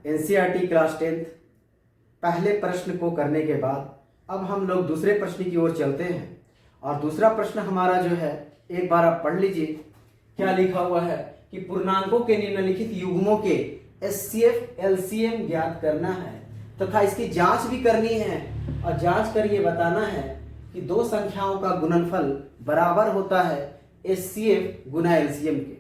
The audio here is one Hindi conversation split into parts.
एनसीईआरटी क्लास 10 पहले प्रश्न को करने के बाद अब हम लोग दूसरे प्रश्न की ओर चलते हैं। और दूसरा प्रश्न हमारा जो है, एक बार आप पढ़ लीजिए। क्या लिखा हुआ है कि पूर्णांकों के निम्नलिखित युग्मों के एचसीएफ एलसीएम ज्ञात करना है तथा इसकी जांच भी करनी है। और जांच कर ये बताना है कि दो संख्याओं का गुणनफल बराबर होता है एचसीएफ गुना एलसीएम के।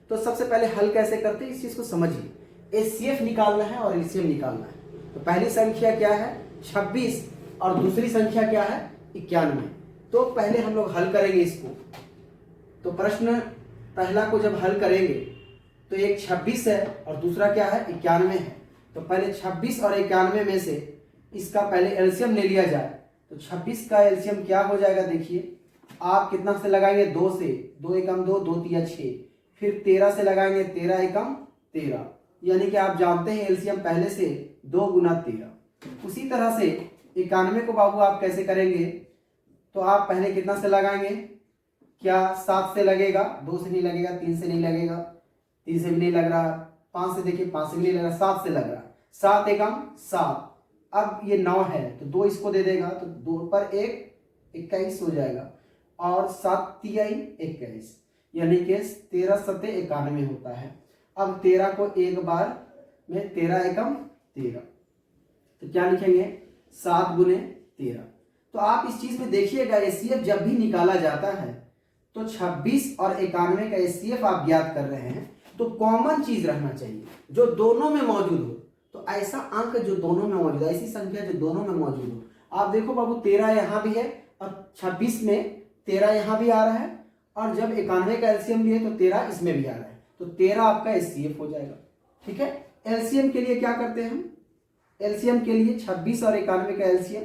तो सबसे पहले हल कैसे करते हैं इस चीज को समझिए। एचसीएफ निकालना है और एलसीएम निकालना है। तो पहली संख्या क्या है 26 और दूसरी संख्या क्या है 91। तो पहले हम लोग हल करेंगे इसको। तो प्रश्न पहला को जब हल करेंगे तो एक 26 है और दूसरा क्या है 91 है। तो पहले 26 और 91 में से इसका पहले एलसीएम ले लिया जाए। तो 26 का एलसीएम क्या हो जाएगा, देखिए आप कितना से लगाएंगे 2 से, 2 एकम 2, 2 तिया 6, फिर 13 से लगाएंगे 13 एकम 13, यानी कि आप जानते हैं एलसीएम पहले से 2 गुना 13। उसी तरह से 91 को बाबू आप कैसे करेंगे, तो आप पहले कितना से लगाएंगे, क्या 7 से लगेगा, 2 से नहीं लगेगा, 3 से नहीं लगेगा, 3 से भी नहीं लग रहा, 5 से देखिए 5 से भी नहीं लग रहा, 7 से लग रहा, 7 एकम 7। अब ये 9 है तो 2 इसको दे देगा, तो 2 पर 1 21 हो जाएगा और 7 तिया 21, यानी कि 13 सत्ते 91 होता है। अब 13 को एक बार में 13 एकम 13, तो क्या लिखेंगे 7 गुने 13। तो आप इस चीज में देखिएगा एचसीएफ जब भी निकाला जाता है तो 26 और 91 का एचसीएफ आप ज्ञात कर रहे हैं तो कॉमन चीज रहना चाहिए जो दोनों में मौजूद हो। तो ऐसा अंक जो दोनों में मौजूद है, ऐसी संख्या जो दोनों में मौजूद हो। आप देखो बाबू 13 यहाँ भी है और 26 में 13 यहाँ भी आ रहा है, और जब 91 का एलसीएम लिए तो 13 इसमें भी आ रहा है, तो 13 आपका एचसीएफ हो जाएगा। ठीक है, एलसीएम के लिए क्या करते हैं हम, एलसीएम के लिए 26 और 91 का एलसीएम,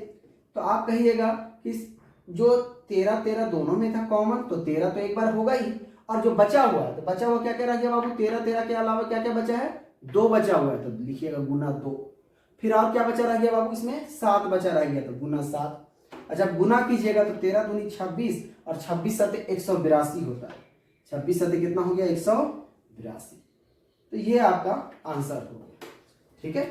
तो आप कहिएगा कि जो 13 13 दोनों में था कॉमन, तो 13 तो एक बार होगा ही, और जो बचा हुआ है तो बचा हुआ क्या कह रहा है बाबू, 13 13 के अलावा क्या क्या बचा है, 2 बचा हुआ है, तो लिखिएगा गुना 2। फिर और क्या बचा रह गया बाबू, इसमें 7 बचा रह गया, तो गुना 7। अच्छा गुना कीजिएगा तो 13 दूनी 26 और 26 सत्ते 182 होता है। 26 सत्ते कितना हो गया 182। तो ये आपका आंसर हो गया। ठीक है,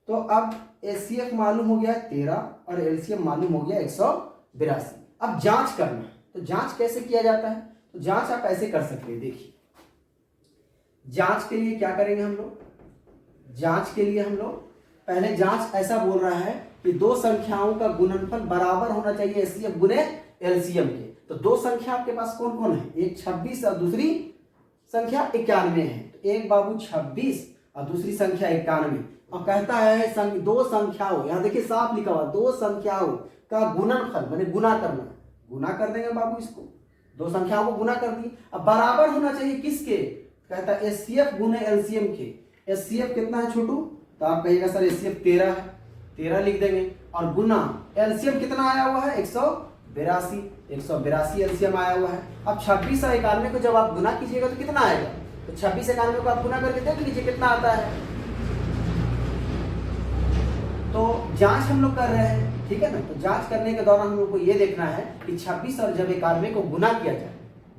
तो अब एचसीएफ मालूम हो गया 13 और एलसीएम मालूम हो गया 182। अब जांच करना, तो जांच कैसे किया जाता है, तो जांच आप ऐसे कर सकते हैं। देखिए जांच के लिए क्या करेंगे हम लोग, जांच के लिए हम लोग पहले जांच ऐसा बोल रहा है कि दो संख्याओं का गुणनफल बराबर होना चाहिए एचसीएफ गुने एलसीएम के। तो दो संख्या आपके पास कौन कौन है, एक 26 और दूसरी संख्या 91 है। तो एक बाबू 26 और दूसरी संख्या 91, और कहता है दो संख्याओं, यहां देखिए साफ लिखा हुआ, दो संख्याओं का गुणनफल माने गुना करना, गुना कर देंगे बाबू इसको, दो संख्याओं को गुना कर दी। अब बराबर होना चाहिए किसके, कहता है एचसीएफ गुने एलसीएम के। एचसीएफ कितना है छोटू, तो आप कहिएगा सर एचसीएफ 13 है, 13 लिख देंगे, और गुना एलसीएम कितना आया हुआ है 182, 182 एलसीएम आया हुआ है। अब 26 और 91 को जब आप गुना कीजिएगा तो कितना आएगा, तो 26 91 को आप गुना करके देख लीजिए कितना आता है। तो जांच हम लोग कर रहे हैं, ठीक है ना। तो जांच करने के दौरान हम लोग को ये देखना है कि 26 और जब 91 को गुना किया जाए,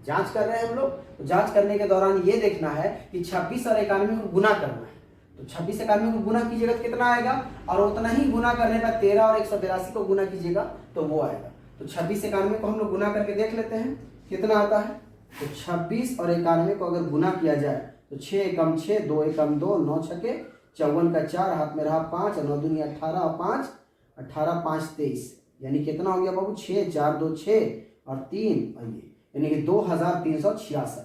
जांच कर रहे हैं हम लोग, तो जांच करने के दौरान ये देखना है कि 26 और 91 को गुना करना है। तो 26 91 को गुना कीजिएगा तो कितना आएगा, और उतना ही गुना करने पर 13 और 182 को गुना कीजिएगा तो वो आएगा। तो 26 91 को हम लोग गुना करके देख लेते हैं कितना आता है। तो 26 और 91 को अगर गुना किया जाए तो 6 एकम 6, 2 एकम 2, 9 छके 54 का 4, हाथ में रहा 5 और 9 दूनी 18 और 5, 18 5 23, यानी कितना हो गया बाबू 6 4 2 6 और 3 और ये, यानी कि 2366,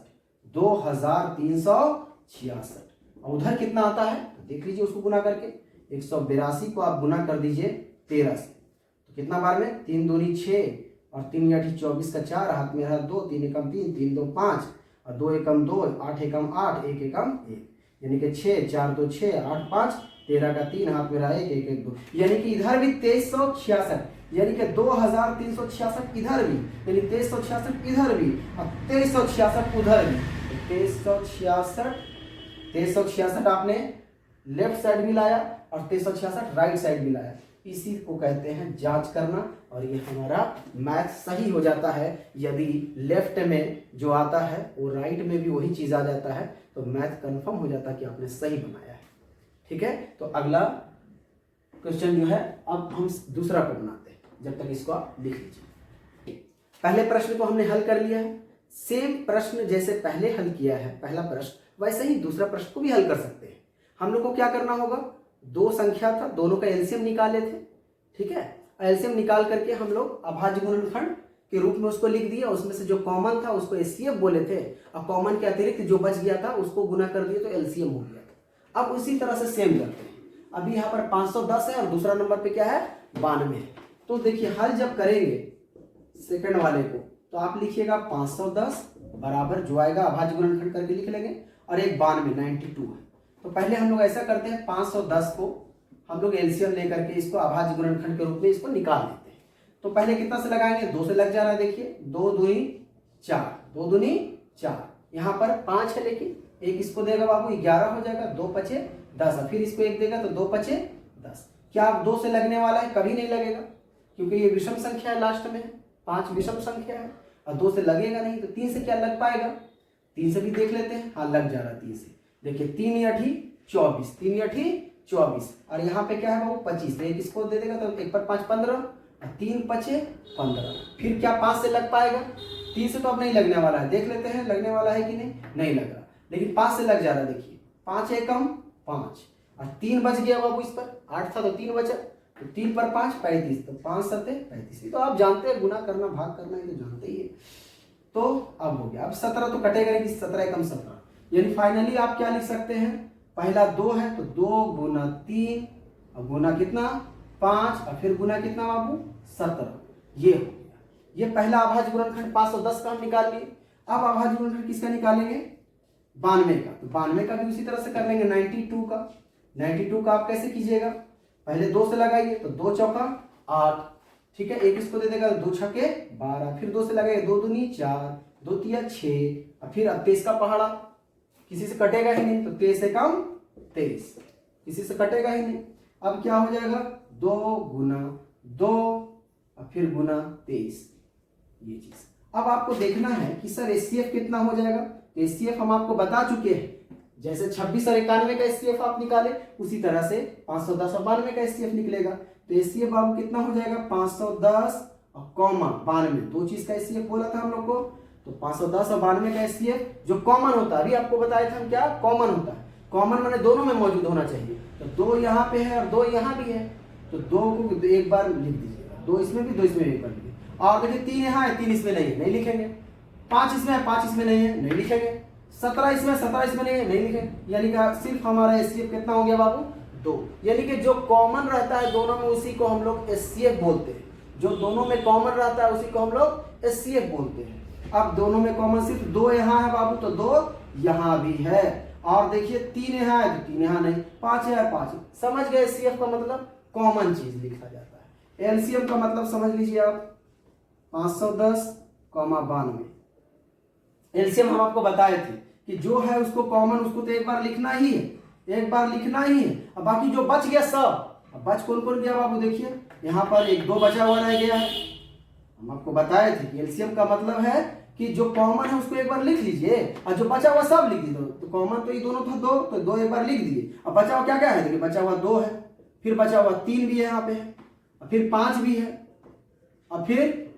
2366। और उधर कितना आता है देख लीजिए उसको गुना करके, 182 को आप गुना कर दीजिए 13 से, तो कितना बार में 3 दूनी 6 और 3 8 24 का 4, हाथ में रहा 2, 3 एकम 3, 3 2 5 और 2 एकम 2, 8 एकम 8, 1 एकम 1, यानी कि 6 4 2 6 8 5, 13 का 3, हाथ में रहा 1 1 1 2, यानी कि इधर भी 2366, यानी कि 2366 इधर भी, यानी 2366 इधर भी और 2366 उधर भी। 2366 आपने लेफ्ट साइड भी लाया और 2366 राइट साइड भी लाया। इसी को कहते हैं जांच करना, और ये हमारा मैथ सही हो जाता है। यदि लेफ्ट में जो आता है वो राइट में भी वही चीज आ जाता है, तो मैथ कंफर्म हो जाता है कि आपने सही बनाया है। ठीक है, तो अगला क्वेश्चन जो है अब हम दूसरा को बनाते हैं, जब तक इसको आप लिख लीजिए। पहले प्रश्न को हमने हल कर लिया है। सेम प्रश्न जैसे पहले हल किया है पहला प्रश्न, वैसे ही दूसरा प्रश्न को भी हल कर सकते हैं। हम लोग को क्या करना होगा, दो संख्या था, दोनों का एलसीएम निकाले थे, ठीक है। एलसीएम निकाल करके हम लोग अभाज्य गुणनखंड के रूप में उसको लिख दिया, उसमें से जो कॉमन था उसको एचसीएफ बोले थे, और कॉमन के अतिरिक्त जो बच गया था उसको गुना कर दिया तो एलसीएम हो गया। अब उसी तरह से सेम करते हैं। अभी यहाँ पर 510 है और दूसरा नंबर पे क्या है 92 है। तो देखिए हल जब करेंगे सेकंड वाले को तो आप लिखिएगा 510 बराबर जो आएगा अभाज्य गुणनखंड करके लिख लेंगे, और एक 92 है। तो पहले हम लोग ऐसा करते हैं, 510 को हम लोग एलसीएम लेकर के इसको अभाज्य गुणनखंड के रूप में इसको निकाल लेते हैं। तो पहले कितना से लगाएंगे, 2 से लग जा रहा है, देखिए 2 दूनी 4, 2 दूनी 4, यहाँ पर 5 है, लेकिन एक इसको देगा बाबू 11 हो जाएगा, 2 पचे 10, फिर इसको एक देगा तो 2 पचे 10। क्या आप 2 से लगने वाला है, कभी नहीं लगेगा, क्योंकि ये विषम संख्या है, लास्ट में 5 विषम संख्या है, और 2 से लगेगा नहीं। तो 3 से क्या लग पाएगा, 3 से भी देख लेते हैं, हाँ लग जा रहा है 3 से। देखिए 3 × 24, 3 × 24, और यहाँ पे क्या है बाबू 25, एक इसको दे देगा तो 1 पर 5 15, और 3 पचे 15। फिर क्या 5 से लग पाएगा, 3 से तो अब नहीं लगने वाला है, देख लेते हैं लगने वाला है कि नहीं लग रहा, लेकिन 5 से लग जा रहा है। देखिए 5 एकम 5, और 3 बच गया बाबू, इस पर 8 था तो 3 बचा, तो 3 पर 5 35, तो 5 सत्ते 35। तो आप जानते हैं गुना करना भाग करना, ये तो जानते ही है। तो अब हो गया, अब 17 तो कटेगा नहीं, 17 एकम 17, यानी फाइनली आप क्या लिख सकते हैं, पहला 2 है तो 2 गुना 3 और गुना कितना 5, और फिर गुना कितना बाबू 17, ये हो गया। ये पहला अभाज्य गुणनखंड 510 का हम निकाल लिए। अब अभाज्य गुणनखंड किसका निकालेंगे, 92 का। तो 92 का भी उसी तरह से कर लेंगे, 92 का। 92 का आप कैसे कीजिएगा, पहले 2 से लगाइए तो 2 चौका 8, ठीक है, एक इसको दे देगा 2 छक्के 12, फिर 2 से लगाइए 2 दूनी 4, 2 तिया 6, और फिर 23 का पहाड़ा किसी से कटेगा ही नहीं, तो 23 से कम 23, किसी से कटेगा ही नहीं। अब क्या हो जाएगा, 2 गुना 2 और फिर गुना 23, ये चीज। अब आपको देखना है कि सर एचसीएफ कितना हो जाएगा। तो एचसीएफ हम आपको बता चुके हैं, जैसे 26 और 91 का एचसीएफ आप निकाले, उसी तरह से 510 और 92 का एचसीएफ निकलेगा। तो एचसीएफ बाबू कितना हो जाएगा, 510 और कॉमा 92, दो चीज का एचसीएफ बोला था हम लोग को। तो 510 और 92 का एचसीएफ जो कॉमन होता है, अभी आपको बताया था हम क्या कॉमन होता है, कॉमन माने दोनों में मौजूद होना चाहिए। तो 2 यहाँ पे है और 2 यहाँ भी है, तो 2 को एक बार लिख दीजिएगा, 2 इसमें भी 2 इसमें एक बार लिखिए। और देखिए 3 यहाँ है, 3 इसमें नहीं है, नहीं लिखेंगे। 5 इसमें है, 5 इसमें नहीं है, नहीं लिखेंगे। 17 इसमें 17 इसमें नहीं है, नहीं लिखेंगे। यानी कि सिर्फ हमारा एचसीएफ कितना हो गया बाबू, 2। यानी कि जो कॉमन रहता है दोनों में उसी को हम लोग एचसीएफ बोलते हैं, जो दोनों में कॉमन रहता है उसी को हम लोग एचसीएफ बोलते हैं। अब दोनों में कॉमन सिर्फ 2 यहाँ है बाबू, तो 2 यहाँ भी है, और देखिए 3 यहाँ है तो 3 यहाँ नहीं, 5 है 5। समझ गए, एचसीएफ का मतलब कॉमन चीज लिखा जाता है। एलसीएम का मतलब समझ लीजिए आप, 510, 92। एलसीएम हम आपको बताए थे कि जो है उसको कॉमन, उसको तो एक बार लिखना ही है, एक बार लिखना ही है। अब बाकी जो बच गया सब, अब बच कौन कौन गया बाबू, देखिए यहाँ पर 1 2 बचा हुआ रह गया है। हम आपको बताए थे कि एलसीएम का मतलब है कि जो कॉमन है उसको एक बार लिख लीजिए, और जो बचा हुआ सब लिख दीजिए। तो कॉमन तो ये दोनों था 2, तो 2 एक बार लिख दिए। अब बचा हुआ क्या क्या है, देखिए बचा हुआ 2 है, फिर बचा हुआ 3 भी है यहाँ पे, और फिर 5 भी है, और फिर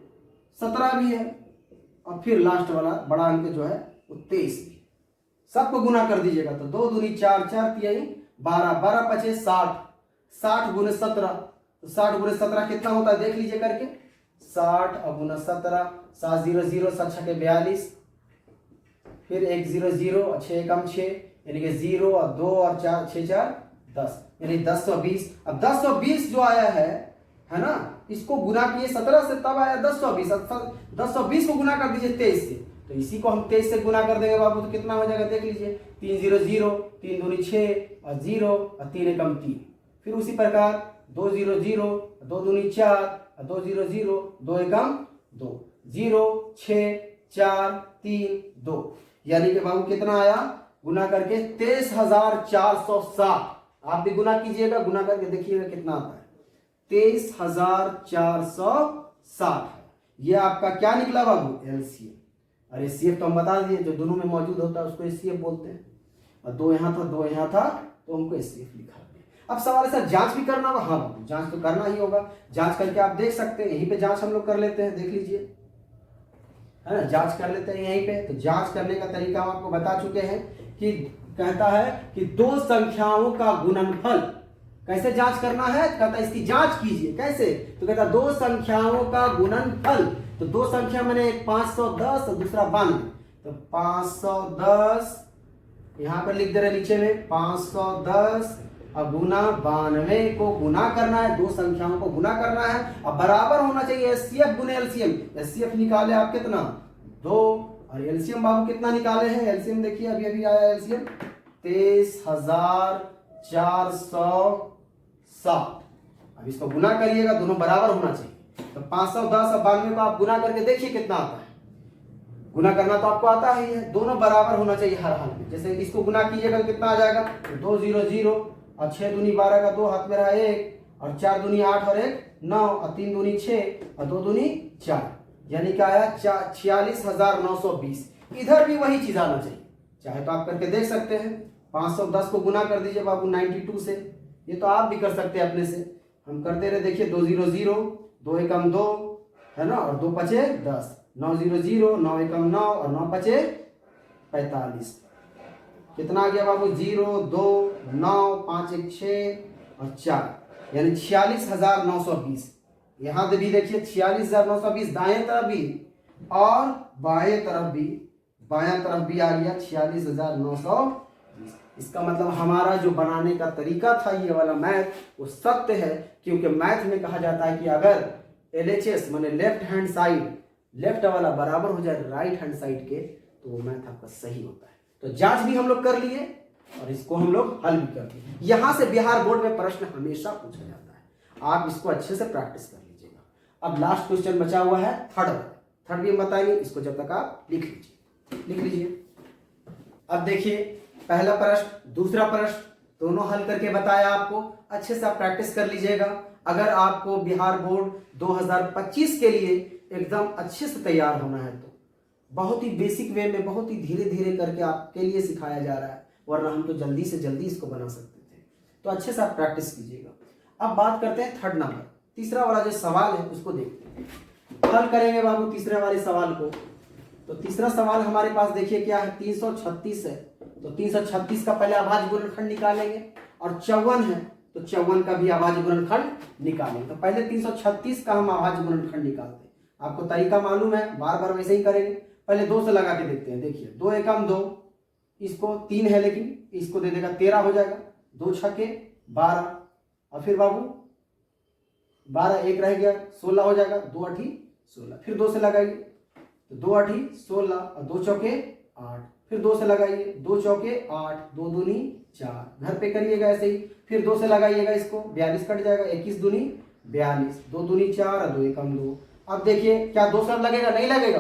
17 भी है, और फिर लास्ट वाला बड़ा अंक जो है वो 23 भी। सबको गुना कर दीजिएगा, तो 2 दूनी 4, 4 तिहाई 12, 12 पचे 60, 60 गुने 17, तो 60 गुने 17 कितना होता है देख लीजिए करके, 60 और गुना 17, 7 0 0, 7 6 42, फिर 1 0 0 और 6 एकम 6, यानी कि 0 और 2 और 4 6 4 10, यानी 1020। अब 1020 जो आया है ना, इसको गुना किए 17 से, तब आया 1020। 1020 को गुना कर दीजिए 23 से, तो इसी को हम 23 से गुना कर देंगे बाबू, तो कितना हो जाएगा देख लीजिए, 3 0 0, 3 दूनी 6 और 0 और 3 एकम 3। फिर उसी प्रकार 2 0 0, 2 दूनी 4, 2 0 0, 2 एकम 2, 0 6 4 3 2, यानी कि बाबू कितना आया गुना करके 23,460। आप भी गुना कीजिएगा, गुना करके देखिएगा कितना आता है, 23,460 है। ये आपका क्या निकला बाबू, एलसीएम। और एचसीएफ तो हम बता दिए, जो दोनों में मौजूद होता है उसको एचसीएफ बोलते हैं। और 2 यहाँ था 2 यहाँ था, तो हमको एचसीएफ लिखा। अब सवाल है सर जांच भी करना होगा। हाँ बाबू जांच तो करना ही होगा, जांच करके आप देख सकते हैं, यहीं पे जांच हम लोग कर लेते हैं, देख लीजिए, है ना, जांच कर लेते हैं यहीं पे। तो जांच करने का तरीका हम आपको बता चुके हैं कि कहता है कि दो संख्याओं का गुणनफल कैसे जांच करना है, कहता है इसकी जांच कीजिए कैसे, तो कहता है दो संख्याओं का गुणनफल, तो दो संख्या मैंने एक 510 और दूसरा 92, तो 510 यहां पर लिख दे रहे नीचे में 510 और गुना 92 को गुना करना है, दो संख्याओं को गुना करना है, अब बराबर होना चाहिए एचसीएफ गुने एलसीएम। एचसीएफ निकाले आप कितना 2 और एलसीएम बाबू कितना निकाले हैं, एलसीएम देखिए अभी अभी आया एलसीएम 23,407। अब इसको गुना करिएगा, दोनों बराबर होना चाहिए, तो 510 और 92 को आप गुना करके देखिए कितना आता है, गुना करना तो आपको आता ही है, दोनों बराबर होना चाहिए हर हाल में। जैसे इसको गुना कीजिएगा कितना आ जाएगा, तो 2 0 0 और 6 दूनी 12 का 2 हाथ में रहा 1 और 4 दूनी 8 और 1 9 और 3 दूनी 6 और 2 दूनी 4, यानी क्या आया 46,920। इधर भी वही चीज आना चाहिए, चाहे तो आप करके देख सकते हैं, 510 को गुना कर दीजिए बाबू 92 से, ये तो आप भी कर सकते हैं अपने से, हम करते रहे, देखिए 2 0 0 2 एकम 2 है ना, और 2 पचे 10, 9 0 0 9 एकम 9 और 9 पचे 45, कितना आ गया बाबू 0 2 9 5 1 6 और 4, यानी 46,920। यहां भी देखिए 46,920 दाएं तरफ भी और बाएं तरफ भी, बायां तरफ भी आ गया 46,920। इसका मतलब हमारा जो बनाने का तरीका था ये वाला मैथ वो सत्य है, क्योंकि मैथ में कहा जाता है कि अगर LHS माने लेफ्ट हैंड साइड, लेफ्ट वाला बराबर हो जाए राइट हैंड साइड के, तो वो मैथ आपका सही होता है। तो जांच भी हम लोग कर लिए और इसको हम लोग हल भी कर लिए। यहां से बिहार बोर्ड में प्रश्न हमेशा पूछा जाता है, आप इसको अच्छे से प्रैक्टिस कर लीजिएगा। अब लास्ट क्वेश्चन बचा हुआ है थर्ड भी हम बताएंगे, इसको जब तक आप लिख लीजिए। अब देखिए पहला प्रश्न दूसरा प्रश्न दोनों हल करके बताया आपको, अच्छे से आप प्रैक्टिस कर लीजिएगा। अगर आपको बिहार बोर्ड 2025 के लिए एकदम अच्छे से तैयार होना है तो बहुत ही बेसिक वे में, बहुत ही धीरे धीरे करके आपके लिए सिखाया जा रहा है, वरना हम तो जल्दी से जल्दी इसको बना सकते थे। तो अच्छे से आप प्रैक्टिस कीजिएगा। अब बात करते हैं थर्ड नंबर, तीसरा वाला जो सवाल है उसको देखते हैं, हल करेंगे बाबू तीसरे वाले सवाल को। तो तीसरा सवाल हमारे पास देखिए क्या है, 336 है, तो 336 का पहले अभाज्य गुणनखंड निकालेंगे, और 54 है तो 54 का भी अभाज्य गुणनखंड निकालेंगे। तो पहले 336 का हम अभाज्य गुणनखंड निकालते हैं, आपको तरीका मालूम है, बार बार वैसे ही करेंगे। पहले 2 से लगा के देखते हैं, देखिए 2 एकम 2, इसको 3 है लेकिन इसको दे देगा 13 हो जाएगा, 2 छक्के 12, और फिर बाबू 12 एक रह गया 16 हो जाएगा, 2 8 16, फिर 2 से लगाइए तो 2 8 16 और 2 चौके 8, फिर 2 से लगाइए 2 चौके 8, 2 दूनी 4, घर पे करिएगा ऐसे ही, फिर 2 से लगाइएगा इसको 42 कट जाएगा, 21 दूनी 42, 2 दूनी 4 और 2 एकम 2। अब देखिए क्या 2 से लगेगा, नहीं लगेगा,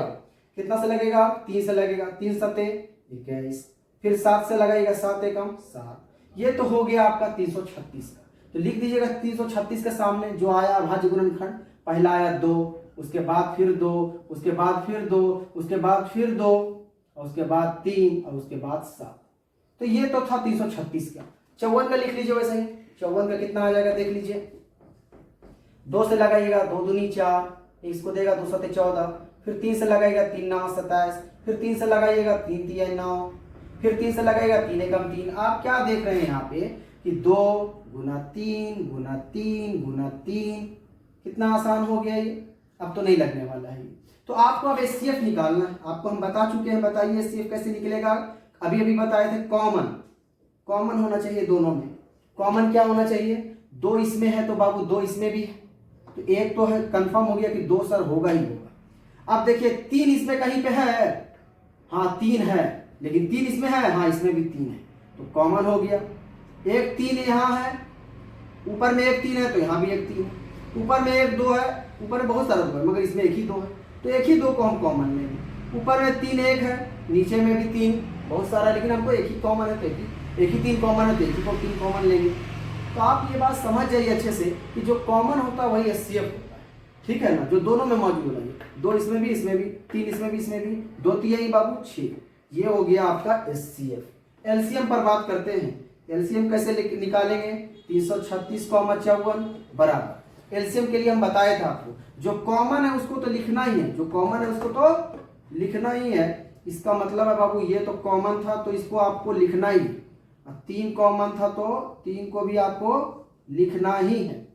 कितना से लगेगा, 3 से लगेगा, 3 सते 21, फिर 7 से लगाइएगा 7 एकम 7, ये तो हो गया आपका 336 का। तो लिख दीजिएगा 336 के सामने जो आया अभाज्य गुणनखंड, पहला आया 2, उसके बाद फिर 2, उसके बाद फिर 2, उसके बाद फिर 2, और उसके बाद 3 और उसके बाद 7। तो ये तो था 336 का। 54 का लिख लीजिए वैसे ही, 54 का कितना आ जाएगा देख लीजिए, 2 से लगाइएगा 2 दूनी 4, इसको देगा 2 सते 14, फिर 3 से लगाइएगा 3 9 27, फिर 3 से लगाइएगा 3 3 9, फिर 3 से लगाइएगा 3 एकम 3। आप क्या देख रहे हैं यहाँ पे कि 2 गुना 3 गुना 3 गुना 3, कितना आसान हो गया ये, अब तो नहीं लगने वाला है। तो आपको अब एचसीएफ निकालना है, आपको हम बता चुके हैं, बताइए एचसीएफ कैसे निकलेगा। अभी अभी बताए थे कॉमन होना चाहिए दोनों में। कॉमन क्या होना चाहिए, 2 इसमें है तो बाबू 2 इसमें भी है, तो एक तो है कंफर्म हो गया कि 2 सर होगा ही होगा। अब देखिए 3 इसमें कहीं पे है, हाँ 3 है, लेकिन 3 इसमें है, हाँ इसमें भी 3 है, तो कॉमन हो गया। एक 3 यहाँ है, ऊपर में एक 3 है तो यहाँ भी एक 3 है, ऊपर में एक 2 है, ऊपर में बहुत सारा 2 है मगर इसमें एक ही 2 है, तो एक ही 2 को हम कॉमन लेंगे। ऊपर में 3 1 है, नीचे में भी 3 बहुत सारा, लेकिन हमको एक ही कॉमन है तो एक ही 3 कॉमन है तो एक ही को 3 कॉमन लेंगे। तो आप ये बात समझ जाइए अच्छे से कि जो कॉमन होता है वही एचसीएफ होता है, ठीक है ना, जो दोनों में मौजूद है, 2 इसमें भी 3 इसमें भी 2 3 बाबू 6, ये हो गया आपका एचसीएफ। एलसीएम पर बात करते हैं, एलसीएम कैसे निकालेंगे? 336 कॉमा 54 बराबर। एलसीएम के लिए हम बताए थे आपको, जो कॉमन है उसको तो लिखना ही है, जो कॉमन है उसको तो लिखना ही है। इसका मतलब है बाबू ये तो कॉमन था तो इसको आपको लिखना ही, 3 कॉमन था तो 3 को भी आपको लिखना ही है।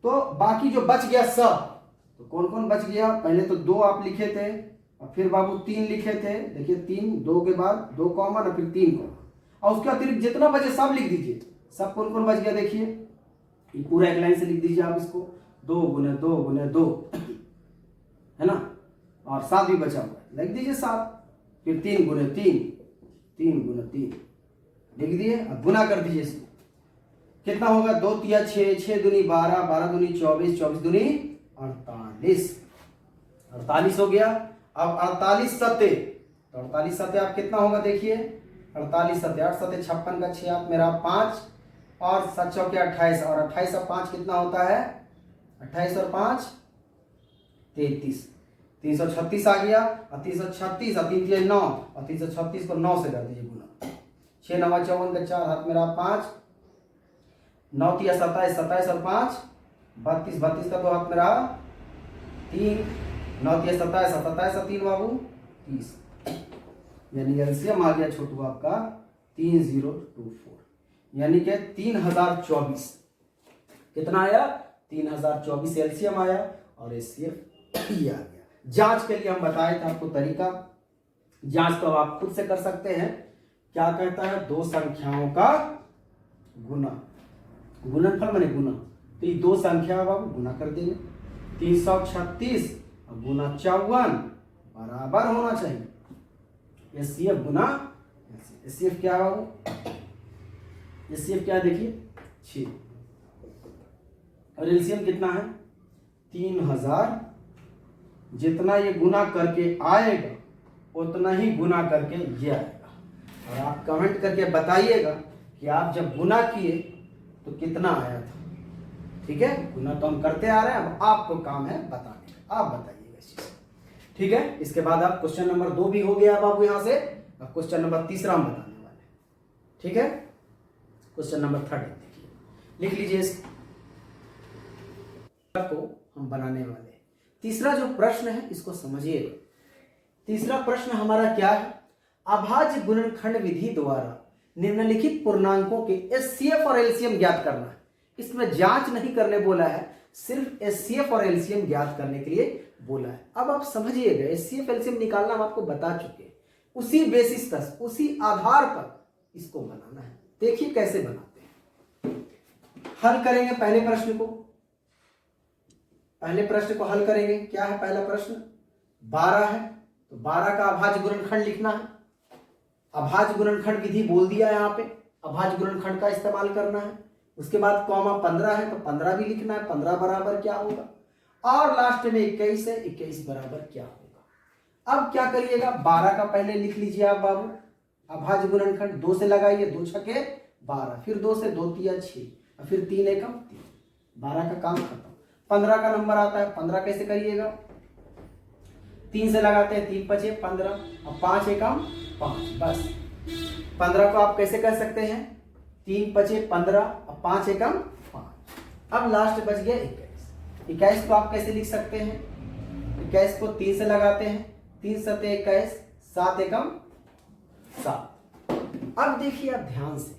तो बाकी जो बच गया सब, तो कौन कौन बच गया? पहले तो 2 आप लिखे थे और फिर बाबू 3 लिखे थे। देखिए 3, 2 के बाद 2 कॉमन और फिर 3 कॉमन, और उसके अतिरिक्त जितना बचे सब लिख दीजिए। सब कौन कौन बच गया देखिए, ये पूरा एक लाइन से लिख दीजिए आप इसको, 2 गुने 2 गुने 2 है ना, और 7 भी बचा हुआ है, लिख दीजिए 7। फिर 3 गुने 3, 3 गुने 3 लिख दिए। अब गुना कर दीजिए इसको, कितना होगा? 2 तिया 6, 6 दूनी 12, 12 दूनी 24, 24 दूनी 48, 48 हो गया। अब 48 सत्ते, तो 48 सत्ते आप कितना होगा देखिए, 48 सत्ते 8 सत्ते 56 का 6 आप मेरा 5 और 7 चौके 28, और 28 और 5 कितना होता है? 28 और 5 33, 336 आ गया। और 336 और 3 9, और 336 को 9 से कर दीजिए गुना, 6 9 54 का 4 हाथ मेरा 5, 9 तिया 27, 27 और 5 32, 32 का 2 हाथ मेरा 3, 9 तिया 27, 27 और 3 बाबू 30, यानी एलसीएम आ गया छोटू आपका 3024, यानी कि 3024। कितना आया? 3024 एलसीएम आया और एचसीएफ ये आ गया। जांच के लिए हम बताए थे आपको तरीका, जांच तो आप खुद से कर सकते हैं। क्या कहता है? 2 संख्याओं का गुना, गुणनफल माने गुना, तो ये 2 संख्या बाबू गुना कर देंगे। 336 और गुना 54 बराबर होना चाहिए। एचसीएफ गुना एचसीएफ क्या है बाबू? एचसीएफ क्या है देखिए 6, और एलसीएम कितना है? 3000। जितना ये गुना करके आएगा उतना ही गुना करके ये आएगा, और आप कमेंट करके बताइएगा कि आप जब गुना किए तो कितना आया था। ठीक है, गुना तो हम करते आ रहे हैं, अब आपको काम है बताने का, आप बताइएगा इस चीज। ठीक है, इसके बाद आप क्वेश्चन नंबर 2 भी हो गया बाबू यहाँ से, अब क्वेश्चन नंबर 3 हम बताने वाले हैं। ठीक है, क्वेश्चन नंबर 3 देखिए, लिख लीजिए इसको हम बनाने वाले हैं। तीसरा जो प्रश्न है इसको समझिएगा। तीसरा प्रश्न हमारा क्या है? अभाज्य गुणनखंड विधि द्वारा निम्नलिखित पूर्णांकों के एचसीएफ और एलसीएम ज्ञात करना है। इसमें जांच नहीं करने बोला है, सिर्फ एचसीएफ और एलसीएम ज्ञात करने के लिए बोला है। अब आप समझिएगा, एचसीएफ एलसीएम निकालना हम आपको बता चुके हैं, उसी बेसिस पर, उसी आधार पर इसको बनाना है। देखिए कैसे बनाते हैं। हल करेंगे पहले प्रश्न को, पहले प्रश्न को हल करेंगे। क्या है पहला प्रश्न? 12 है तो 12 का अभाज्य गुणनखंड लिखना है। अभाज्य गुणनखंड विधि बोल दिया यहाँ पे, अभाज्य गुणनखंड का इस्तेमाल करना है। उसके बाद कॉमा 15 है तो 15 भी लिखना है, 15 बराबर क्या होगा, और लास्ट में 21 है, 21 बराबर क्या होगा। अब क्या करिएगा, 12 का पहले लिख लीजिए आप बाबू, अभाज्य गुणनखंड 2 से लगाइए, 2 छके 12, फिर 2 से 2 तिया 6, और फिर 3 एकम 3, 12 का काम खत्म। 15 का नंबर आता है, 15 कैसे करिएगा, 3 से लगाते हैं, 3 पचे 15, और 5 एकम 5, बस। 15 को आप कैसे कर सकते हैं, 3 पचे 15 और 5 एकम 5। अब लास्ट बच गया 21। 21 को आप कैसे लिख सकते हैं, 21 को 3 से लगाते हैं, 3 सते 21, 7 एकम 7। अब देखिए आप ध्यान से,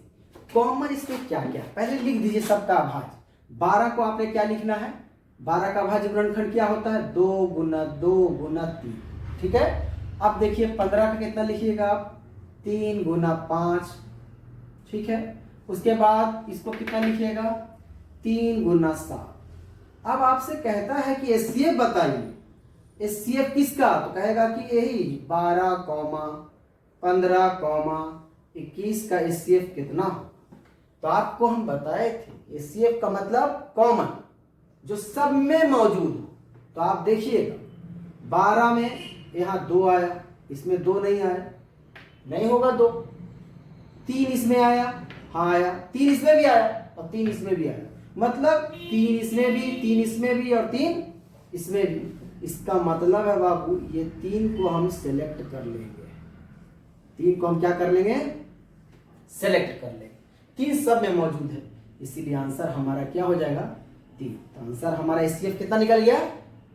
कॉमन इसमें क्या क्या, पहले लिख दीजिए सबका अभाज्य। 12 को आपने क्या लिखना है, 12 का अभाज्य गुणनखंड क्या होता है, 2 गुना 2 गुना 3। ठीक है, अब देखिए 15 का कितना लिखिएगा आप, 3 गुना 5। ठीक है, उसके बाद इसको कितना लिखिएगा, 3 गुना 7। अब आपसे कहता है कि एचसीएफ बताइए, एचसीएफ किसका, तो कहेगा कि यही 12, 15, 21 का एचसीएफ कितना हो। तो आपको हम बताए थे एचसीएफ का मतलब कॉमन, जो सब में मौजूद हो। तो आप देखिएगा 12 में यहाँ 2 आया, इसमें 2 नहीं आया, नहीं होगा 2। 3 इसमें आया, हाँ आया, 3 इसमें भी आया और 3 इसमें भी आया, मतलब 3 इसमें भी, 3 इसमें भी और 3 इसमें भी। इसका मतलब है बाबू ये 3 को हम सेलेक्ट कर लेंगे, 3 को हम क्या कर लेंगे, सेलेक्ट कर लेंगे। 3 सब में मौजूद है, इसीलिए आंसर हमारा क्या हो जाएगा 3। तो आंसर हमारा एचसीएफ कितना निकल गया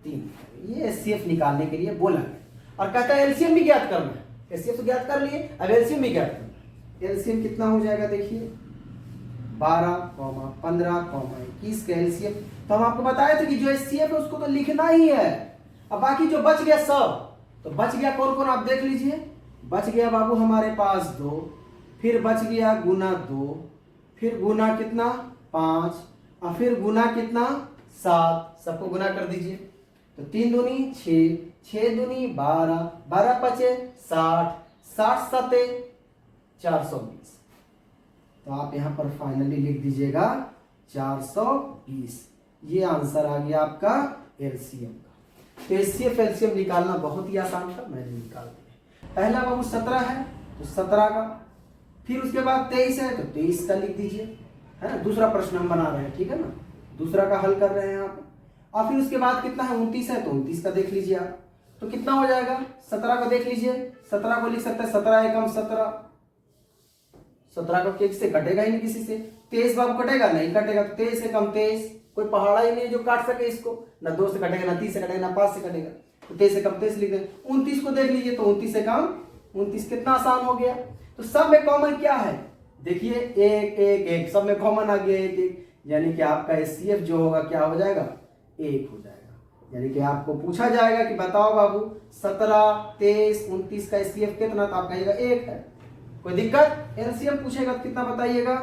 3। ये एचसीएफ निकालने के लिए बोला गया और कहता है एलसीएम भी ज्ञात करना है। एचसीएफ तो ज्ञात कर लिए, अब एलसीएम भी ज्ञात करना है। एलसीएम कितना हो जाएगा देखिए 12, 15, 21 का एलसीएम। तो हम आपको बताए थे कि जो एचसीएफ है उसको तो लिखना ही है। अब बाकी जो बच गया सब, तो बच गया कौन कौन आप देख लीजिए। बच गया बाबू हमारे पास 2, फिर बच गया गुना 2, फिर गुना कितना 5 और फिर गुना कितना 7। सबको गुना कर दीजिए। तो 3 दूनी 6, 6 दूनी 12, 12 पचे 60, 60 सते 420। तो आप यहां पर फाइनली लिख दीजिएगा 420। ये आंसर आ गया आपका एलसीएम का। तो एचसीएफ एलसीएम निकालना बहुत ही आसान था, मैंने निकाल दिया। पहला बाबू 17 है तो 17 का, फिर उसके बाद 23 है तो 23 का लिख दीजिए, है ना। दूसरा प्रश्न हम बना रहे हैं, ठीक है ना, दूसरा का हल कर रहे हैं आप। और फिर उसके बाद कितना है 29 है तो 29 का देख लीजिए आप। तो कितना हो जाएगा 17 का देख लीजिए, 17 को लिख सकते हैं 17 एकम 17। 17 को किसी से कटेगा ही नहीं, किसी से। 23 बाबू कटेगा नहीं, कटेगा। तो 23 एकम 23, कोई पहाड़ा ही नहीं जो काट सके इसको, ना 2 से कटेगा, ना 3 से कटेगा, ना 5 से कटेगा। तो 23 एकम 23 लिख दें। 29 को देख लीजिए तो 29 एकम 29, कितना आसान हो गया। तो सब में कॉमन क्या है देखिए, 1 1 1, सब में कॉमन आ गया 1 1, यानी कि आपका एचसीएफ जो होगा क्या हो जाएगा 1 हो जाएगा। यानी कि आपको पूछा जाएगा कि बताओ बाबू 17, 23, 29 का एचसीएफ कितना, तो आप कहिएगा 1 है। कोई दिक्कत, एलसीएम पूछेगा तो कितना बताइएगा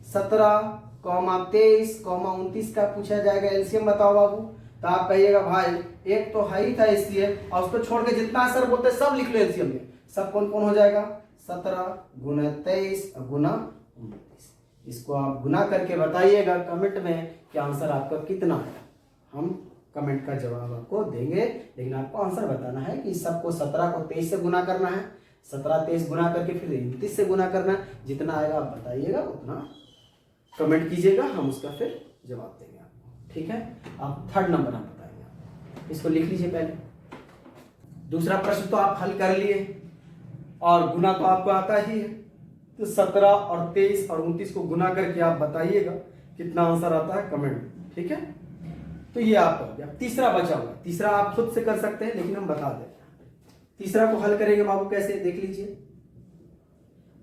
17, 23, 29 का पूछा जाएगा एलसीएम बताओ बाबू, तो आप कहिएगा भाई 1 तो है ही था एचसीएफ, और उसको छोड़ के जितना आंसर बोलते सब लिख लो एलसीएम में। सब कौन कौन हो जाएगा 17 गुना 23 गुना 29। इसको आप गुना करके बताइएगा कमेंट में कि आंसर आपका कितना है। हम कमेंट का जवाब आपको देंगे, लेकिन आपको आंसर बताना है कि सबको 17 को 23 से गुना करना है, 17 23 गुना करके फिर 29 से गुना करना है। जितना आएगा आप बताइएगा, उतना कमेंट कीजिएगा, हम उसका फिर जवाब देंगे आपको, ठीक है। आप 3rd नंबर हम बताएंगे, इसको लिख लीजिए पहले। दूसरा प्रश्न तो आप हल कर लिए और गुना तो आपको आता ही है। तो 17 और 23 और 29 को गुना करके आप बताइएगा कितना आंसर आता है कमेंट में, ठीक है। तो ये आपका हो गया। तीसरा बचा हुआ, तीसरा आप खुद से कर सकते हैं लेकिन हम बता दें। तीसरा को हल करेंगे बाबू कैसे, देख लीजिए।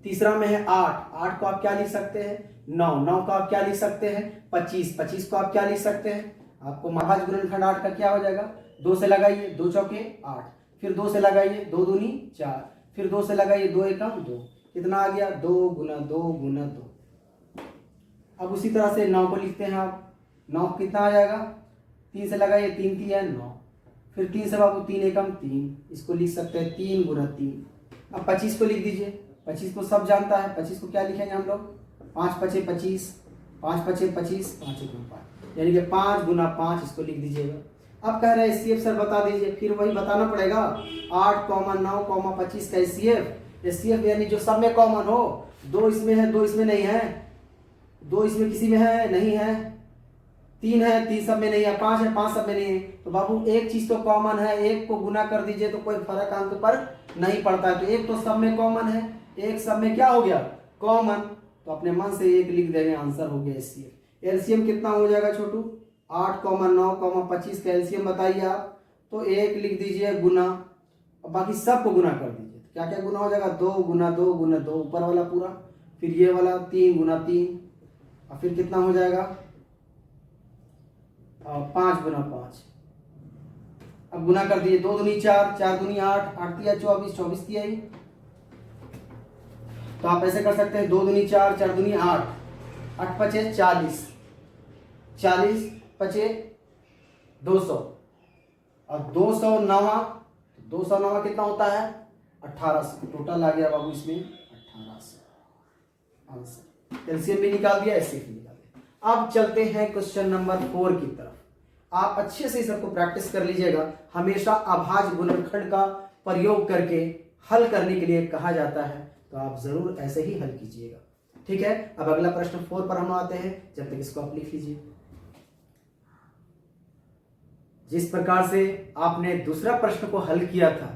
तीसरा में है 8, 8 को आप क्या लिख सकते हैं 9, 9 को आप क्या लिख सकते हैं 25, 25 को आप क्या लिख सकते हैं, आपको महाज गुणनखंड 8 का क्या हो जाएगा 2 से लगाइए, 2 चौके 8, फिर 2 से लगाइए, 2 दूनी 4, फिर 2 से लगाइए, 2 एकम 2, कितना आ गया 2 गुना 2 गुना 2। अब उसी तरह से 9 को लिखते हैं आप, 9 कितना आ जाएगा 3 से लगाइए, 3 3 9, फिर 3 से बाबू 3 एकम 3, इसको लिख सकते हैं 3 गुना 3। अब 25 को लिख दीजिए, 25 को सब जानता है, 25 को क्या लिखेंगे हम लोग 5 पचे 25, 5 पचे 25, 5 एकम 5, यानी कि 5 गुना 5, इसको लिख दीजिएगा। अब कह रहे हैं एचसीएफ सर बता दीजिए, फिर वही बताना पड़ेगा 8, 9, 25 का एचसीएफ यानी जो सब में कॉमन हो, 2 इसमें है 2 इसमें नहीं है, 2 इसमें किसी में है नहीं है, 3 है 3 सब में नहीं है, 5 है 5 सब में नहीं है। तो बाबू एक चीज तो कॉमन है, एक को गुना कर दीजिए तो कोई फर्क अंक पर नहीं पड़ता है। तो एक तो सब में कॉमन है, एक सब में क्या हो गया कॉमन, तो अपने मन से 1 लिख देंगे, आंसर हो गया एचसीएफ। एलसीएम कितना हो जाएगा छोटू 8, 9, 25 का एलसीएम बताइए आप, तो 1 लिख दीजिए गुना, और बाकी सबको गुना कर दीजिए। क्या क्या गुना हो जाएगा 2 गुना 2 गुना 2, ऊपर वाला पूरा, फिर ये वाला 3 गुना 3, और फिर कितना हो जाएगा 5 गुना 5। अब गुना कर दीजिए, 2 दूनी 4, 4 दूनी 8, 8 तिया 24, 24 तिया ही। तो आप ऐसे कर सकते हैं 2 दूनी 4, 4 दूनी 8, 8 पचे 40, 40 पचे 200, और 209, 209 कितना होता है 1800। टोटल आ गया बाबू इसमें 1800 आंसर। एलसीएम भी निकाल दिया, एचसीएफ भी निकाल दिया। अब चलते हैं क्वेश्चन नंबर 4 की तरफ। आप अच्छे से सबको प्रैक्टिस कर लीजिएगा। हमेशा अभाज्य गुणनखंड का प्रयोग करके हल करने के लिए कहा जाता है, तो आप जरूर ऐसे ही हल कीजिएगा, ठीक है। अब अगला प्रश्न 4 पर हम आते हैं, जब तक इसको आप लिख लीजिए। जिस प्रकार से आपने दूसरा प्रश्न को हल किया था,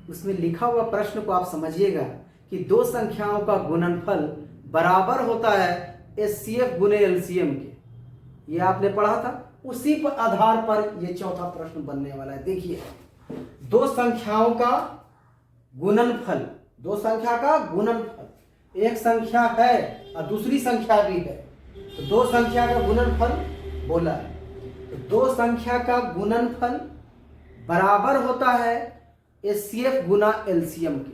उसमें लिखा हुआ प्रश्न को आप समझिएगा कि 2 संख्याओं का गुणनफल बराबर होता है HCF गुने LCM के। ये आपने पढ़ा था, उसी पर आधार पर ये चौथा प्रश्न बनने वाला है। देखिए, दो संख्याओं का गुणनफल, दो संख्या का गुणनफल, एक संख्या है और दूसरी संख्या भी है, तो दो संख्या का गुणनफल बोला है। तो दो संख्या का गुणनफल बराबर होता है HCF गुना LCM के।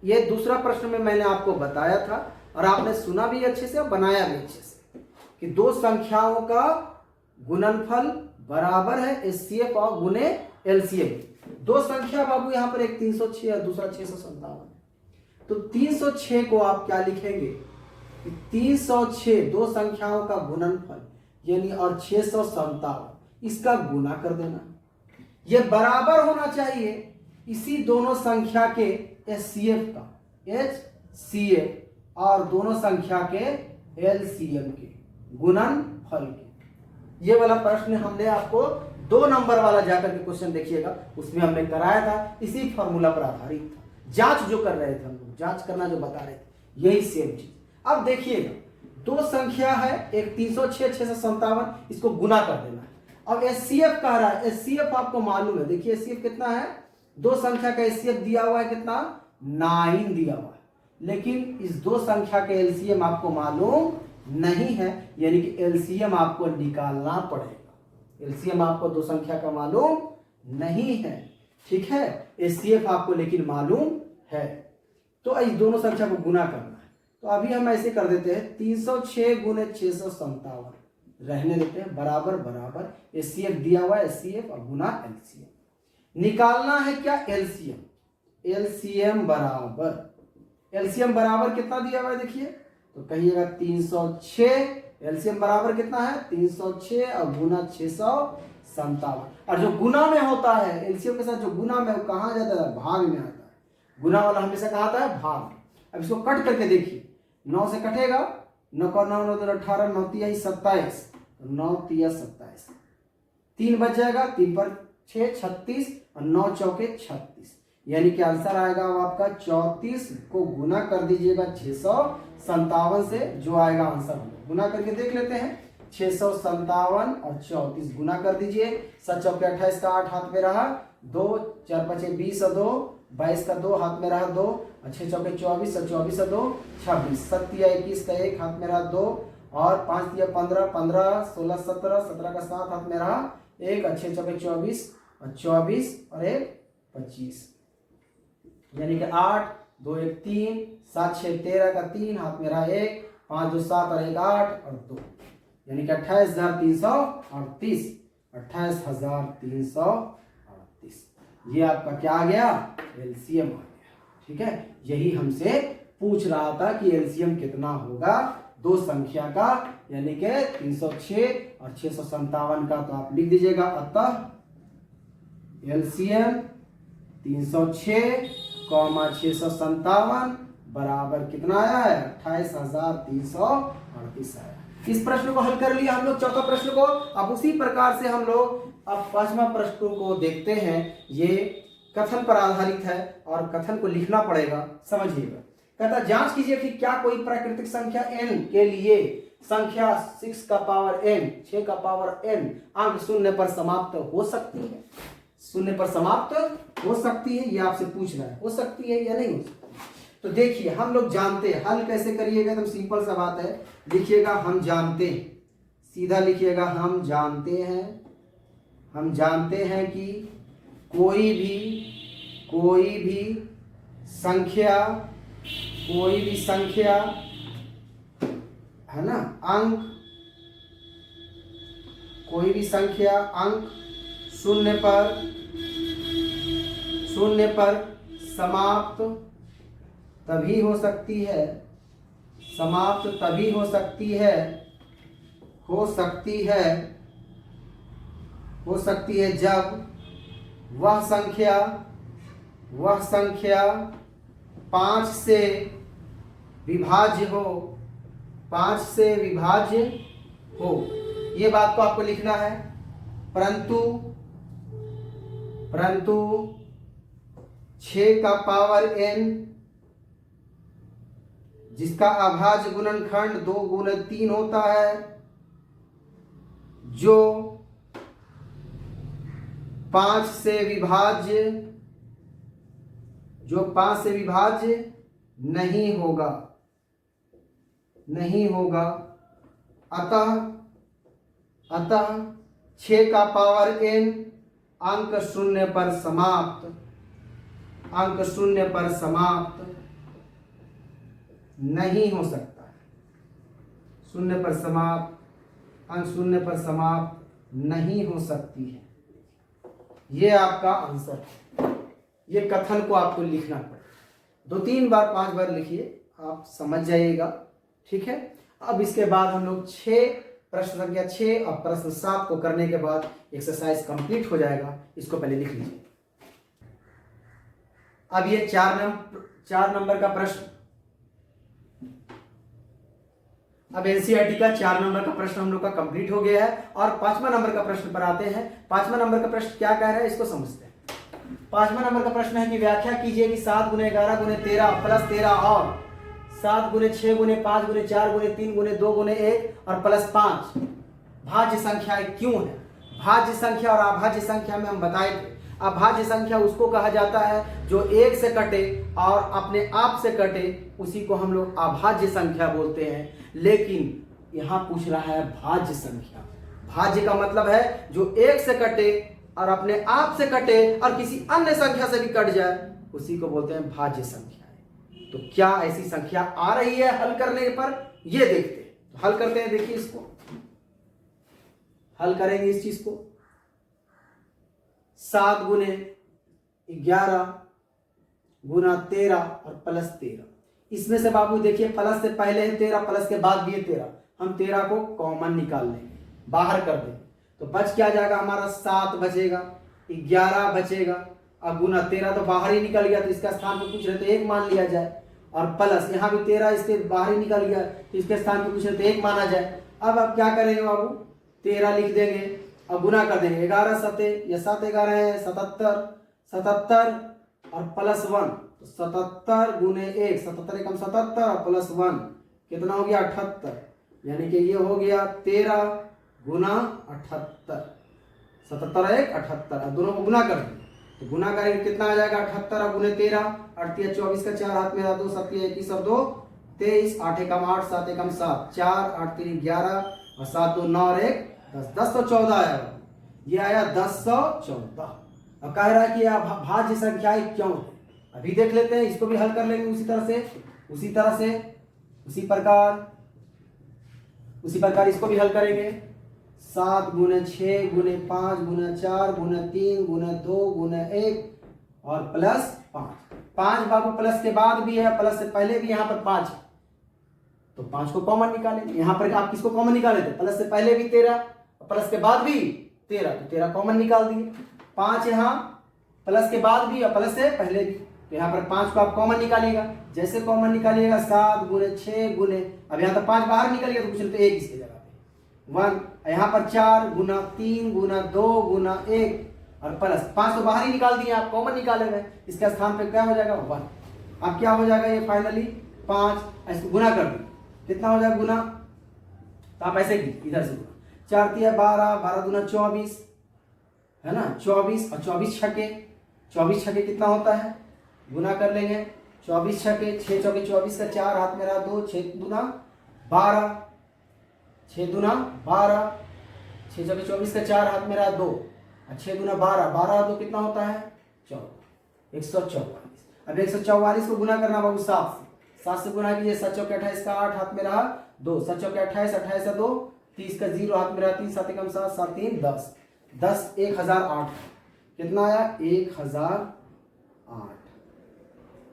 ये दूसरा प्रश्न में मैंने आपको बताया था और आपने सुना भी अच्छे से और बनाया भी अच्छे से कि दो संख्याओं का गुणनफल बराबर है HCF और गुने LCM। दो संख्या बाबू यहां पर एक 306 और दूसरा 657। तो 306 को आप क्या लिखेंगे कि 306 दो संख्याओं का गुणनफल यानी और 657 इसका गुना कर देना। ये बराबर होना चाहिए इसी दोनों संख्या के HCF का, HCF और दोनों संख्या के LCM के गुणनफल के। ये वाला प्रश्न हमने आपको 2 नंबर वाला जाकर के क्वेश्चन देखिएगा, उसमें हमने कराया था, इसी फॉर्मूला पर आधारित था। जांच जो कर रहे थे हम लोग, जांच करना जो बता रहे थे, यही सेम चीज। अब देखिएगा, दो संख्या है, एक 306 657, इसको गुना कर देना है। अब HCF कह रहा है, HCF आपको मालूम है, देखिए HCF कितना है, दो संख्या का HCF दिया हुआ है कितना, 9 दिया हुआ है, लेकिन इस दो संख्या के LCM आपको मालूम नहीं है, यानी कि LCM आपको निकालना पड़ेगा। LCM आपको दो संख्या का मालूम नहीं है, ठीक है, HCF आपको लेकिन मालूम है। तो इस दोनों संख्या को गुना करना है, तो अभी हम ऐसे कर देते हैं 306 गुने 657 रहने देते हैं, बराबर बराबर HCF दिया हुआ है, HCF और गुना LCM। निकालना है क्या, LCM। LCM बराबर कितना दिया हुआ है, देखिए तो कहिएगा 306, LCM बराबर कितना है 306 और गुना 657। और जो गुना में होता है LCM के साथ, जो गुना में कहाँ जाता है, भाग में आता है। गुना वाला हमेशा कहाँ आता है, भाग। अब इसको कट करके देखिए, 9 से कटेगा, 9 का 9 9 18, 9 तिया 27, 9 तिया 27, 3 बच जाएगा, 3 पर 6 36 और 9 चौके 36, यानी कि आंसर आएगा आपका 34 को गुना कर दीजिएगा 657 से, जो आएगा आंसर गुना करके देख लेते हैं। 657 और 34 गुना कर दीजिए, 7 चौके 28 का 8 हाथ में रहा 2, 4 5 20 और 2, 22 का 2 हाथ में रहा 2, 6 चौके 24 और 24 और 2 26, 7 तिया 21 का 1 हाथ में रहा 2 और 5 तिया 15 15, 16 17, 17 का 7 हाथ में रहा 1, 6 चौके 24 और 24 और 1 25, यानी कि 8 2 1 3, 7 6 13 का 3 हाथ में रहा 1, 5 2 7 और 1 8 और 2, यानी कि 28,338, 28,338। ये आपका क्या आ गया, LCM आ गया, ठीक है। यही हमसे पूछ रहा था कि LCM कितना होगा दो संख्या का, यानी कि 306 और 657 का, तो आप लिख दीजिएगा। अतः LCM 306, 657 बराबर कितना आया है, 28,338 आया। इस प्रश्न को हल कर लिया हम लोग, चौथा प्रश्न को। अब उसी प्रकार से हम लोग अब पांचवा प्रश्न को देखते हैं। ये कथन पर आधारित है और कथन को लिखना पड़ेगा, समझिएगा। कहता जांच कीजिए कि क्या कोई प्राकृतिक संख्या n के लिए संख्या 6 का पावर n, 6 का पावर n अंक शून्य पर समाप्त हो सकती है। शून्य पर समाप्त हो सकती है, ये आपसे पूछ रहा है, हो सकती है या नहीं हो सकती। तो देखिए, हम लोग जानते हैं, हल कैसे करिएगा, एकदम सिंपल सा बात है। लिखिएगा हम जानते हैं, सीधा लिखिएगा हम जानते हैं कि कोई भी संख्या है ना, अंक, कोई भी संख्या अंक शून्य पर समाप्त तभी हो सकती है जब वह संख्या 5 से विभाज्य हो। ये बात को आपको लिखना है। परंतु 6 का पावर n जिसका अभाज्य गुणनखंड 2 गुने 3 होता है, जो 5 से विभाज्य नहीं होगा, अतः 6 का पावर n अंक शून्य पर समाप्त नहीं हो सकता है। अंक शून्य पर समाप्त नहीं हो सकती है। ये आपका आंसर है। ये कथन को आपको लिखना पड़ेगा, 2-3 बार 5 बार लिखिए, आप समझ जाइएगा। ठीक है। अब इसके बाद हम लोग 6 प्रश्न संख्या 6 और प्रश्न 7 को करने के बाद एक्सरसाइज कंप्लीट हो जाएगा। इसको पहले लिख लीजिए। अब ये 4 नंबर का प्रश्न, अब एनसीईआरटी का 4 नंबर का प्रश्न हम लोग का कंप्लीट हो गया है और 5वां नंबर का प्रश्न पर आते हैं। 5वां नंबर का प्रश्न क्या कह रहा है, इसको समझते हैं। 5वां नंबर का प्रश्न है कि व्याख्या कीजिए कि 7 गुने 11 गुने 13 प्लस 13 और 7 गुने 6 गुने 5 गुने 4 गुने 3 गुने 2 गुने 1 और प्लस 5 भाज्य संख्याएं क्यों है। भाज्य संख्या और अभाज्य संख्या में हम बताए थे, अभाज्य संख्या उसको कहा जाता है जो 1 से कटे और अपने आप से कटे, उसी को हम लोग अभाज्य संख्या बोलते हैं। लेकिन यहां पूछ रहा है भाज्य संख्या। भाज्य का मतलब है जो 1 से कटे और अपने आप से कटे और किसी अन्य संख्या से भी कट जाए, उसी को बोलते हैं भाज्य संख्या। तो क्या ऐसी संख्या आ रही है हल करने पर, ये देखते हैं। तो हल करते हैं, देखिए इसको हल करेंगे इस चीज को। 7 गुने 11 गुना 13 और प्लस 13। इसमें से बाबू देखिए प्लस से पहले है 13, प्लस के बाद भी है 13। हम 13 को कॉमन निकाल लेंगे, बाहर कर देंगे, तो बच क्या जाएगा हमारा 7 बचेगा, 11 बचेगा और गुना 13 तो बाहर ही निकल गया, तो इसका स्थान पे पूछ रहे तो 1 मान लिया जाए। और प्लस यहाँ भी 13 इसके बाहर ही निकल गया, तो इसके स्थान पे पूछ रहे तो 1 माना जाए। अब आप क्या करेंगे बाबू, 13 लिख देंगे और गुना कर देंगे। 11 7 या 7 11 है 77 और प्लस 1, तो 77 गुने 1, 77 एकम 77 और प्लस 1 कितना हो गया 78, यानी कि ये हो गया 13 गुना 78, 77 1 78 और दोनों को गुना कर देंगे, तो गुना करेंगे कितना आ जाएगा 78 और गुने 13, 38 24 का 4 हाथ में रहा 2 7 21 और 2 23, 8 एकम 8 7 एकम 7, 4 8 3 11 और 7 2 9 और 1 10, 1014 आया। ये आया 1014। अब कह रहा है कि यह भाज्य संख्याएं क्यों है, अभी देख लेते हैं। इसको भी हल कर लेंगे उसी प्रकार इसको भी हल करेंगे। 7 गुने 6 गुने 5 गुने 4 गुने 3 गुने 2 गुने 1 और प्लस 5 बाबू प्लस के बाद भी है, प्लस से पहले भी यहाँ पर 5 है, तो 5 को कॉमन निकालेंगे। यहाँ पर आप किसको कॉमन निकाले थे, प्लस से पहले भी 13 प्लस के बाद भी 13, तो 13 कॉमन निकाल दिए। 5 यहाँ प्लस के बाद भी और प्लस से पहले भी, तो यहाँ पर 5 को आप कॉमन निकालिएगा। जैसे कॉमन निकालिएगा 7 गुने 6 गुने, अब यहाँ तो 5 बाहर निकल गया, तो कुछ नहीं तो 1 इसकी जगह पे 1, यहाँ पर 4 गुना 3 गुना 2 गुना 1 और प्लस 5 तो बाहर ही निकाल दिए आप, कॉमन निकाले हुए, इसका स्थान पे क्या हो जाएगा 1। अब क्या हो जाएगा ये फाइनली 5, इसको गुना कर दो, कितना हो जाएगा गुना, तो आप ऐसे इधर से 4 3 12 12 दूना 24 है ना, 24 और 24 छके कितना होता है, गुना कर लेंगे। 24 छके 6 चौके 24 का 4 हाथ में रहा 2, 6 दूना 12, 6 दूना 12, 6 चौके 24 का 4 हाथ में रहा 2 और 6 दूना 12, 12 2 कितना होता है 14, 144। अब 144 को गुना करना बाबू 7 से गुना कीजिए। 7 चौके 28 का 8 हाथ में रहा 2, 7 चौके 28 28 का 2, 30 का 0 हाथ में रहा 3, 7 एकम 7 7 3 10 10 1008 कितना आया 1008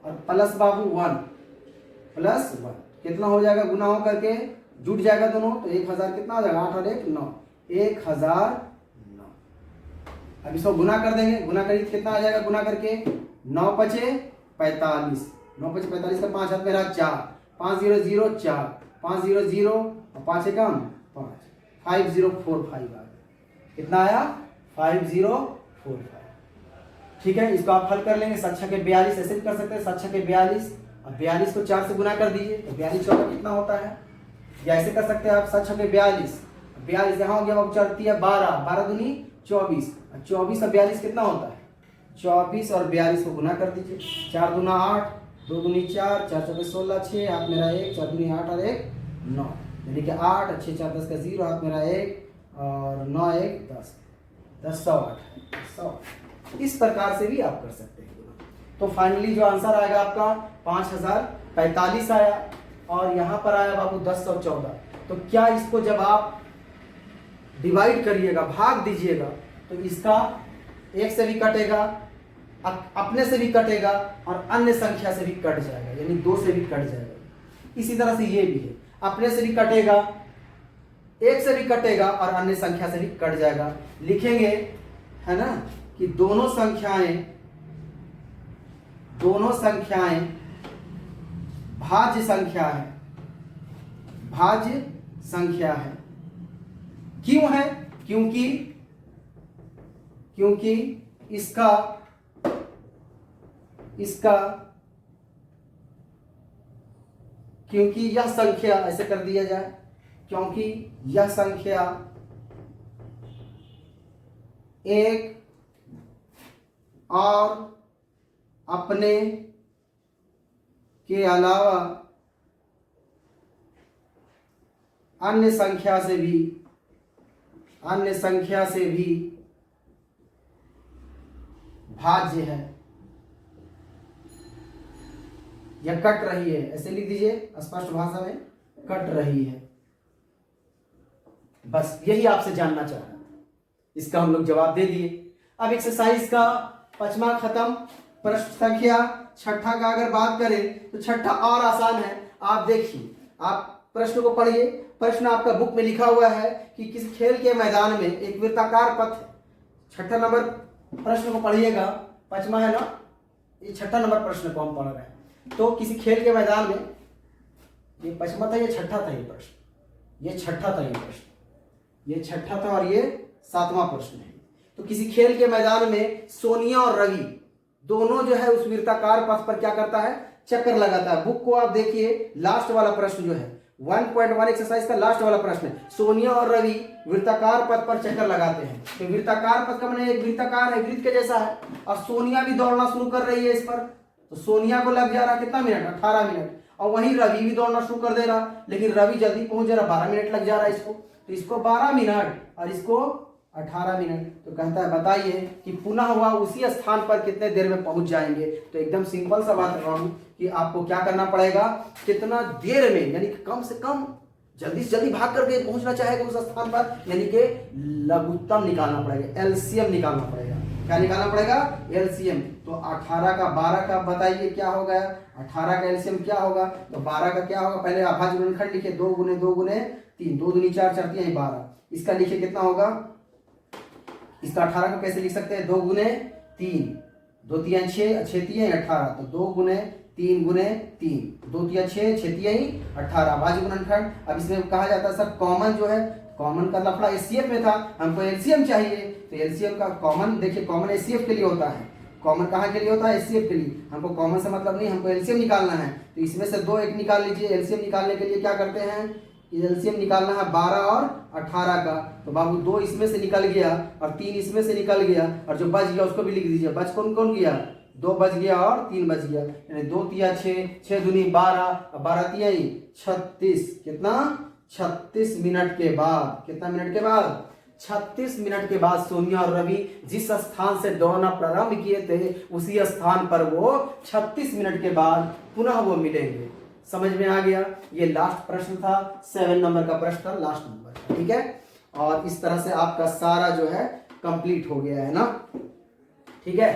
और प्लस बाबू 1 प्लस 1 कितना हो जाएगा, गुना हो करके जुट जाएगा दोनों, तो 1000 कितना हो जाएगा 8 और 1 9, 1009। अब इसको गुना कर देंगे, गुना करिए कितना आ जाएगा, गुना करके 9 पचे 45, 9 पचे 45 का 5 हाथ में रहा 4, 5 0 0 4, 5 0 0 और 5 एकम 5, 5045 आ गया, कितना आया 5045। ठीक है, इसको आप हल कर लेंगे। 7 छके 42 ऐसे भी कर सकते हैं, 7 छके 42 अब 42 को 4 से गुना कर दीजिए तो 42 चौका कितना होता है, या ऐसे कर सकते हैं आप 7 छक्के 42, 42 यहाँ हो गया, 12, 12 दूनी 24, 24 और 42 कितना होता है 24, और 42 को गुना कर दीजिए, 4 दूना 8, 2 दूनी 4, 4 चौके 16, 6 हाथ मेरा 1, 4 दूनी 8 और 1 9, यानी कि 8 6 4 10 का 0, हाथ मेरा 1 और 9 1 10, 10 108। इस प्रकार से भी आप कर सकते हैं। तो फाइनली जो आंसर आएगा आपका 5045 आया, और यहाँ पर आया बाबू 1014। तो क्या इसको जब आप डिवाइड करिएगा, भाग दीजिएगा, तो इसका 1 से भी कटेगा, अपने से भी कटेगा और अन्य संख्या से भी कट जाएगा, यानी 2 से भी कट जाएगा। इसी तरह से ये भी है, अपने से भी कटेगा, 1 से भी कटेगा और अन्य संख्या से भी कट जाएगा। लिखेंगे है ना कि दोनों संख्याएं भाज्य संख्या है। क्यों है? क्योंकि इसका क्योंकि यह संख्या, ऐसे कर दिया जाए, क्योंकि यह संख्या एक और अपने के अलावा अन्य संख्या से भी भाज्य है, यह कट रही है, ऐसे लिख दीजिए स्पष्ट भाषा में, कट रही है। बस यही आपसे जानना चाह रहा था, इसका हम लोग जवाब दे दिए। अब एक्सरसाइज का 5वां खत्म। प्रश्न संख्या 6ठा का अगर बात करें तो 6ठा और आसान है। आप देखिए, आप प्रश्न को पढ़िए। प्रश्न आपका बुक में लिखा हुआ है कि किसी खेल के मैदान में एक वृत्ताकार पथ, 6ठा नंबर प्रश्न को पढ़िएगा, 5वां है ना, ये 6ठा नंबर प्रश्न को हम पढ़ रहे हैं। तो किसी खेल के मैदान में, ये 5वां था, ये 6ठा था, ये प्रश्न, ये 6ठा था, ये प्रश्न, ये 6ठा था और ये 7वां प्रश्न है। तो किसी खेल के मैदान में सोनिया और रवि दोनों जो है उस वृत्ताकार पथ पर क्या करता है, चक्कर लगाता है। बुक को आप देखिए, लास्ट वाला प्रश्न जो है 1.1 एक्सरसाइज का लास्ट वाला प्रश्न है, सोनिया और रवि वृत्ताकार पथ पर चक्कर लगाते हैं। तो वृत्ताकार पथ का मतलब एक वृत्ताकार है, वृत्त के जैसा है, और सोनिया भी दौड़ना शुरू कर रही है इस पर। तो सोनिया को लग जा रहा कितना मिनट, 18 मिनट, और वहीं रवि भी दौड़ना शुरू कर दे रहा, लेकिन रवि जल्दी पहुंच जा रहा, 12 मिनट लग जा रहा है इसको। तो इसको 12 मिनट और इसको 18 मिनट। तो कहता है बताइए कि पुनः वह उसी स्थान पर कितने देर में पहुंच जाएंगे। तो एकदम सिंपल सा बात कर रहा हूं कि आपको क्या करना पड़ेगा, कितना देर में, यानी कि कम से कम जल्दी से जल्दी भाग करके पहुंचना चाहेगा उस स्थान पर, यानी कि लघुत्तम निकालना पड़ेगा, एलसीएम निकालना पड़ेगा। क्या निकालना पड़ेगा, एलसीएम। तो 18 का 12 का बताइए क्या हो गया, 18 का एलसीएम क्या होगा, तो 12 का क्या होगा, पहले अभाज्य गुणनखंड लिखे, 2 गुने 2 गुने 3, 2 दूनी 4, 4 तिहाई 12। इसका लिखे कितना होगा, इसका 18 को कैसे लिख सकते हैं, 2 गुने 3, 2 तिहाई 6, 6 तिहाई 18, तो 2 गुने 3 गुने 3, 2 तिहाई 6, 6 तिहाई 18 अभाज्य गुणनखंड। अब इसमें कहा जाता है सर कॉमन जो है, कॉमन का लफड़ा एचसीएफ में था, हमको एलसीएम चाहिए। तो एलसीएम का कॉमन, देखिए कॉमन एचसीएफ के लिए होता है, कॉमन कहाँ के लिए होता है, एचसीएफ के लिए। हमको कॉमन से मतलब नहीं, हमको एलसीएम निकालना है। तो इसमें से 2 1 निकाल लीजिए। एलसीएम निकालने के लिए क्या करते हैं, एलसीएम निकालना है 12 और 18 का। तो बाबू 2 इसमें से निकल गया और 3 इसमें से निकल गया, और जो बच गया उसको भी लिख दीजिए। बच कौन कौन गया, 2 बच गया और 3 बच गया, यानी 2 तिया 6, 6 दूनी 12, 12 तिहाई 36, कितना 36 मिनट के बाद, कितना मिनट के बाद, 36 मिनट के बाद सोनिया और रवि जिस स्थान से दौड़ना प्रारंभ किए थे उसी स्थान पर वो 36 मिनट के बाद पुनः वो मिलेंगे। समझ में आ गया। ये लास्ट प्रश्न था, 7 नंबर का प्रश्न था, लास्ट नंबर, ठीक है। और इस तरह से आपका सारा जो है कंप्लीट हो गया है ना, ठीक है।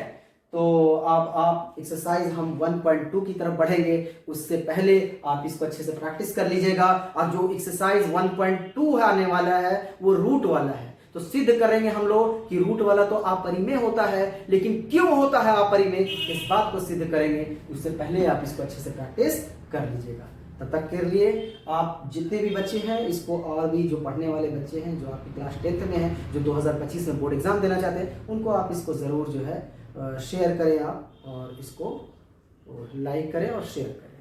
तो अब आप एक्सरसाइज हम 1.2 की तरफ बढ़ेंगे, उससे पहले आप इसको अच्छे से प्रैक्टिस कर लीजिएगा। और जो एक्सरसाइज 1.2 आने वाला है वो रूट वाला है। तो सिद्ध करेंगे हम लोग कि रूट वाला तो अपरिमेय होता है, लेकिन क्यों होता है अपरिमेय, इस बात को सिद्ध करेंगे। उससे पहले आप इसको अच्छे से प्रैक्टिस कर लीजिएगा। तब तक के लिए आप जितने भी बच्चे हैं इसको, और भी जो पढ़ने वाले बच्चे हैं जो आपकी क्लास 10th में हैं, जो 2025 में बोर्ड एग्जाम देना चाहते हैं, उनको आप इसको ज़रूर जो है शेयर करें आप, और इसको लाइक करें और शेयर करें।